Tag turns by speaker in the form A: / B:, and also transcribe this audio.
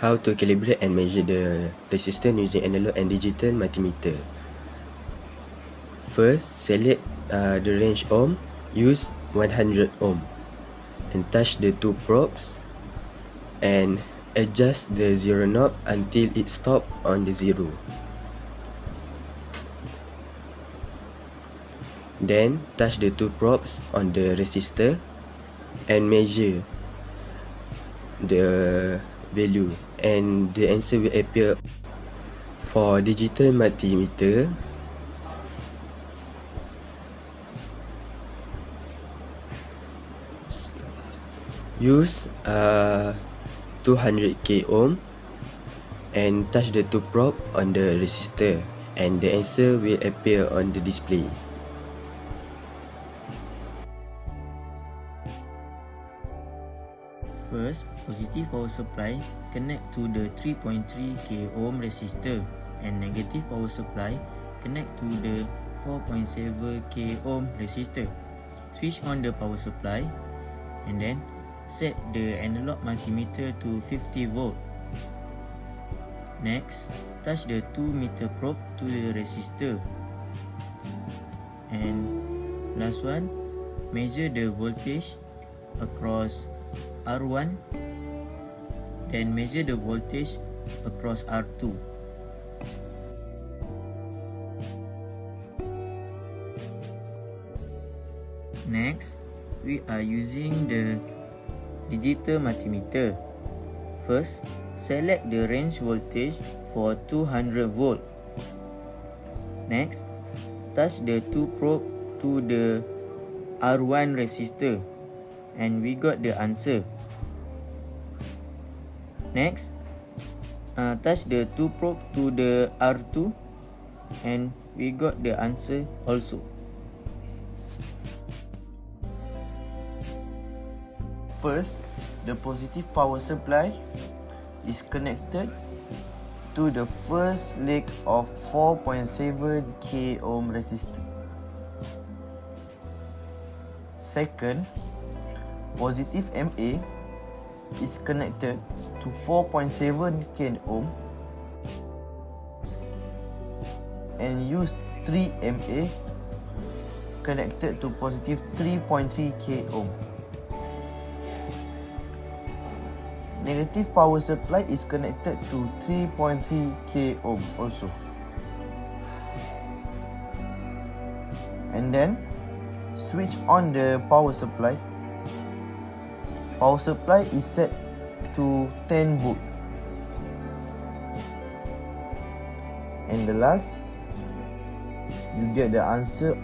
A: how to calibrate and measure the resistance using analog and digital multimeter. First, select the range ohm, use 100 ohm, and touch the two probes and adjust the zero knob until it stops on the zero. Then touch the two probes on the resistor and measure the value, and the answer will appear. For digital multimeter, use 200k ohm and touch the two probe on the resistor, and the answer will appear on the display.
B: First, positive power supply connect to the 3.3k ohm resistor, and negative power supply connect to the 4.7k ohm resistor. Switch on the power supply and then set the analog multimeter to 50 volt. Next, touch the 2 meter probe to the resistor. And last one, measure the voltage across R1, then measure the voltage across R2. Next, we are using the digital multimeter. First, select the range voltage for 200 volt. Next, touch the two probe to the R1 resistor, and we got the answer. Next, touch the two probe to the R2, and we got the answer also.
C: First, the positive power supply is connected to the first leg of 4.7k ohm resistor. Second, positive MA is connected to 4.7k ohm and use 3 MA connected to positive 3.3k ohm. Negative power supply is connected to 3.3k ohm also. And then switch on the power supply. Power supply is set to 10 volt. And the last, you get the answer.